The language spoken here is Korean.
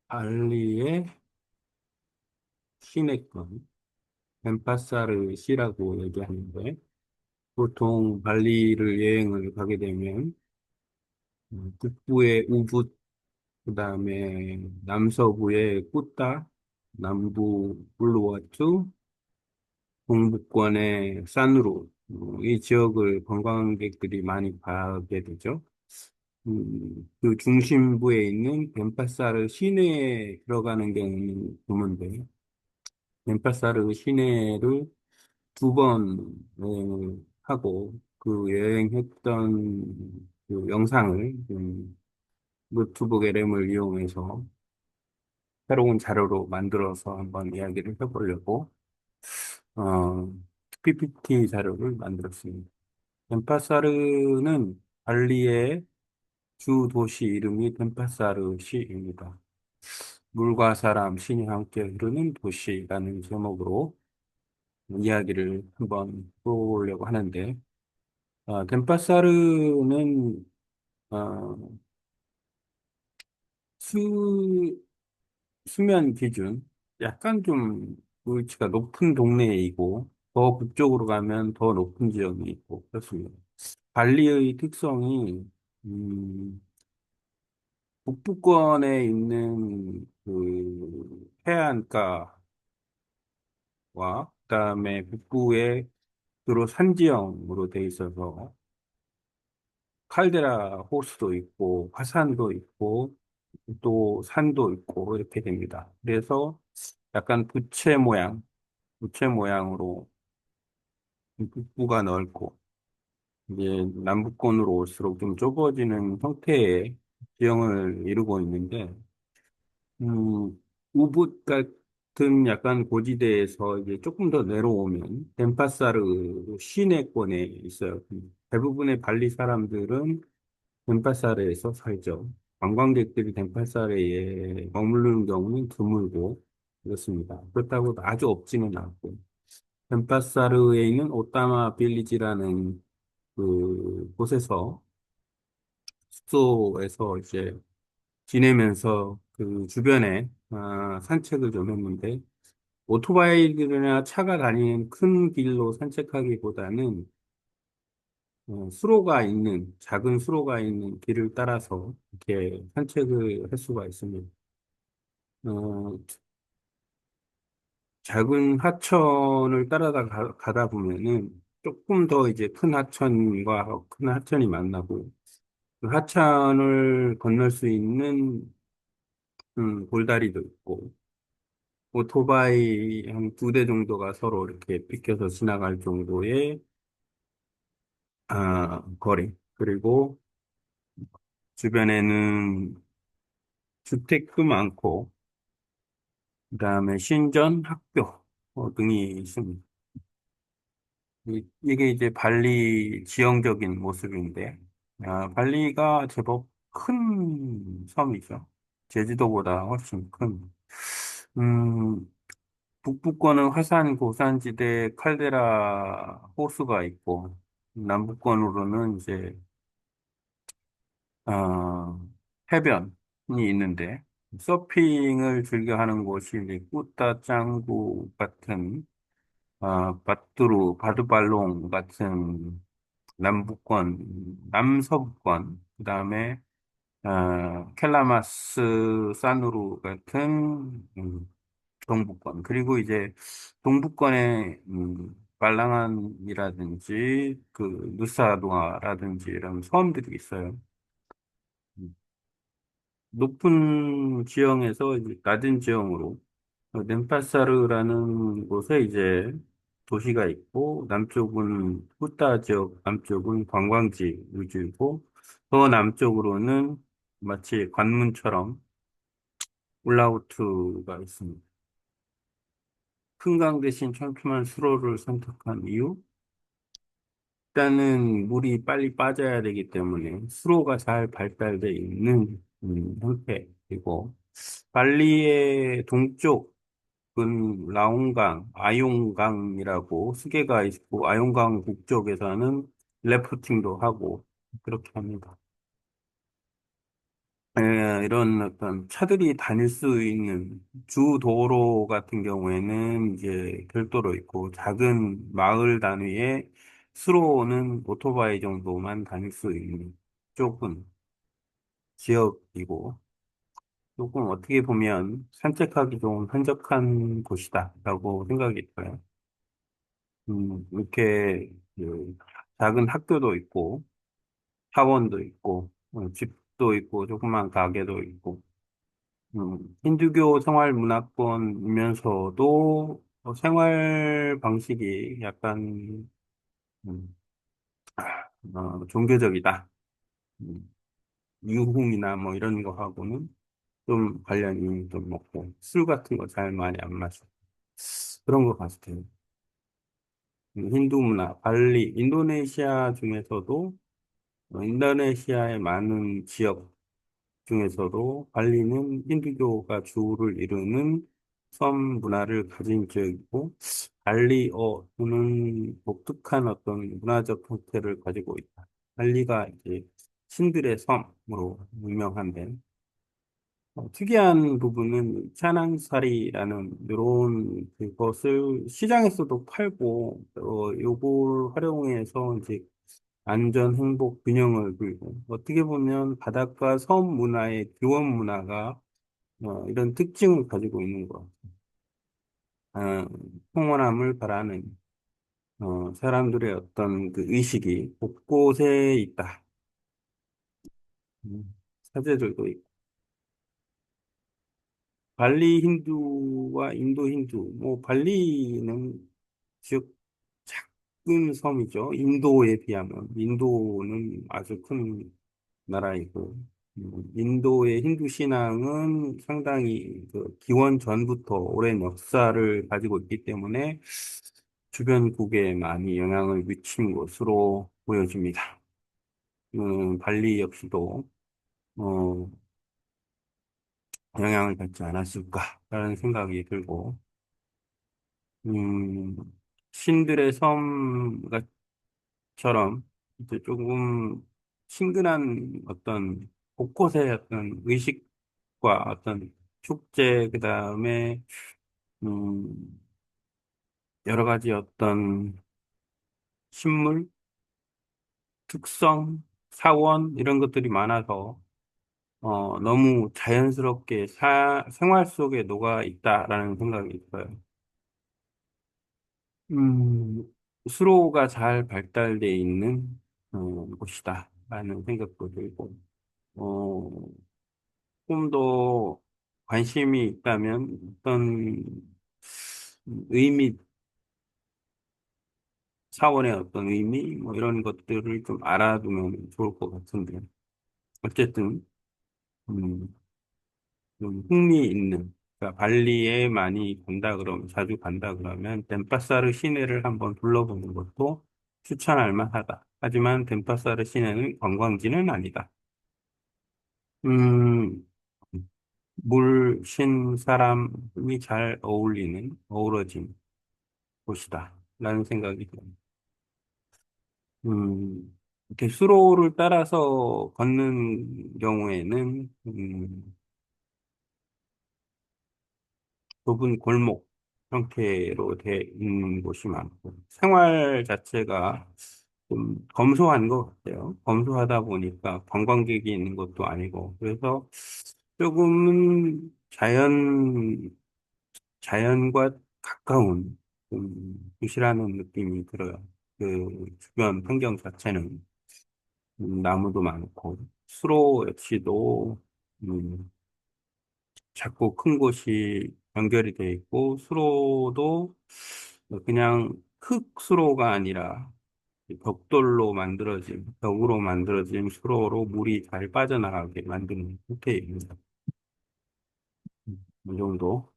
발리의 시내권, 덴파사르 시라고 얘기하는데, 보통 발리를 여행을 가게 되면, 북부의 우붓, 그 다음에 남서부의 꾸따, 남부 울루와투, 동부권의 산으로, 이 지역을 관광객들이 많이 가게 되죠. 그 중심부에 있는 덴파사르 시내에 들어가는 경우는 드문데, 덴파사르 시내를 두 번 하고 그 여행했던 그 영상을 노트북 LM을 이용해서 새로운 자료로 만들어서 한번 이야기를 해보려고 어, PPT 자료를 만들었습니다. 덴파사르는 발리의 주 도시 이름이 덴파사르시입니다. 물과 사람, 신이 함께 흐르는 도시라는 제목으로 이야기를 한번 해보려고 하는데, 덴파사르는 어, 수, 수면 기준 약간 좀 위치가 높은 동네이고 더 북쪽으로 가면 더 높은 지역이 있고 그렇습니다. 발리의 특성이 북부권에 있는 그 해안가와 그다음에 북부에 주로 산지형으로 돼 있어서 칼데라 호수도 있고 화산도 있고 또 산도 있고 이렇게 됩니다. 그래서 약간 부채 모양으로 북부가 넓고 이제 남부권으로 올수록 좀 좁아지는 형태의 지형을 이루고 있는데 우붓 같은 약간 고지대에서 이제 조금 더 내려오면 덴파사르 시내권에 있어요. 대부분의 발리 사람들은 덴파사르에서 살죠. 관광객들이 덴파사르에 머무르는 경우는 드물고 그렇습니다. 그렇다고 아주 없지는 않고 덴파사르에 있는 오타마 빌리지라는 그 곳에서 숙소에서 이제 지내면서 그 주변에 산책을 좀 했는데 오토바이들이나 차가 다니는 큰 길로 산책하기보다는 수로가 있는 작은 수로가 있는 길을 따라서 이렇게 산책을 할 수가 있습니다. 어, 작은 하천을 가다 보면은 조금 더 이제 큰 하천과 큰 하천이 만나고 그 하천을 건널 수 있는 돌다리도 있고 오토바이 한 두 대 정도가 서로 이렇게 비켜서 지나갈 정도의 거리. 그리고 주변에는 주택도 많고, 그다음에 신전, 학교 등이 있습니다. 이게 이제 발리 지형적인 모습인데, 발리가 제법 큰 섬이죠. 제주도보다 훨씬 큰. 음, 북부권은 화산 고산지대 칼데라 호수가 있고, 남부권으로는 이제, 어, 해변이 있는데, 서핑을 즐겨 하는 곳이 이제 꾸따 짱구 같은, 바뚜루, 바두발롱 같은 남서부권, 그 다음에, 켈라마스 산우루 같은, 동부권. 그리고 이제 동부권에 말랑안이라든지 그 누사도아라든지 이런 섬들이 있어요. 음, 높은 지형에서 이제 낮은 지형으로 덴파사르라는 곳에 이제 도시가 있고 남쪽은 후따 지역, 남쪽은 관광지 위주이고 더 남쪽으로는 마치 관문처럼 울라우트가 있습니다. 큰 강 대신 촘촘한 수로를 선택한 이유? 일단은 물이 빨리 빠져야 되기 때문에 수로가 잘 발달되어 있는 형태이고 발리의 동쪽은 라옹강, 아용강이라고 수계가 있고 아용강 북쪽에서는 래프팅도 하고 그렇게 합니다. 이런 어떤 차들이 다닐 수 있는 주 도로 같은 경우에는 이제 별도로 있고 작은 마을 단위의 수로는 오토바이 정도만 다닐 수 있는 좁은 지역이고 조금 어떻게 보면 산책하기 좋은 한적한 곳이다라고 생각이 들어요. 이렇게 그 작은 학교도 있고 학원도 있고 집도 있고 조그만 가게도 있고 힌두교 생활 문화권이면서도 생활 방식이 약간 음, 종교적이다. 음, 유흥이나 뭐 이런 거하고는 좀 관련이 좀 없고 술 같은 거 잘 많이 안 마시고 그런 것 같아요. 힌두 문화, 발리, 인도네시아 중에서도 인도네시아의 많은 지역 중에서도 발리는 힌두교가 주를 이루는 섬 문화를 가진 지역이고 발리어는 독특한 어떤 문화적 형태를 가지고 있다. 발리가 이제 신들의 섬으로 유명한데 특이한 부분은 차낭사리라는 이런 그것을 시장에서도 팔고 요걸 활용해서 이제 안전, 행복, 균형을 불고 어떻게 보면 바닷가 섬 문화의 교원 문화가 이런 특징을 가지고 있는 것 같아요. 평온함을 바라는 사람들의 어떤 그 의식이 곳곳에 있다. 사제들도 있고 발리 힌두와 인도 힌두 뭐 발리는 즉 작은 섬이죠. 인도에 비하면 인도는 아주 큰 나라이고 인도의 힌두 신앙은 상당히 그 기원 전부터 오랜 역사를 가지고 있기 때문에 주변국에 많이 영향을 미친 것으로 보여집니다. 발리 역시도 어, 영향을 받지 않았을까라는 생각이 들고 음, 신들의 섬처럼 이제 조금 친근한 어떤 곳곳의 어떤 의식과 어떤 축제, 그 다음에, 음, 여러 가지 어떤 식물, 특성, 사원, 이런 것들이 많아서, 너무 자연스럽게 생활 속에 녹아 있다라는 생각이 들어요. 음, 수로가 잘 발달되어 있는 곳이다라는 생각도 들고, 어, 좀 더 관심이 있다면 어떤 의미, 사원의 어떤 의미, 뭐 이런 것들을 좀 알아두면 좋을 것 같은데, 어쨌든, 음, 좀 흥미있는, 그러니까 발리에 많이 간다 그러면, 자주 간다 그러면, 덴파사르 시내를 한번 둘러보는 것도 추천할 만하다. 하지만 덴파사르 시내는 관광지는 아니다. 음, 물, 신, 사람이 잘 어우러진 곳이다. 라는 생각이 듭니다. 이렇게 수로를 따라서 걷는 경우에는, 좁은 골목 형태로 돼 있는 곳이 많고, 생활 자체가 좀 검소한 것 같아요. 검소하다 보니까 관광객이 있는 것도 아니고, 그래서 조금은 자연과 가까운 도시라는 느낌이 들어요. 그 주변 환경 자체는 나무도 많고 수로 역시도 작고 큰 곳이 연결이 돼 있고 수로도 그냥 흙 수로가 아니라 벽으로 만들어진 수로로 물이 잘 빠져나가게 만드는 형태입니다. 이 정도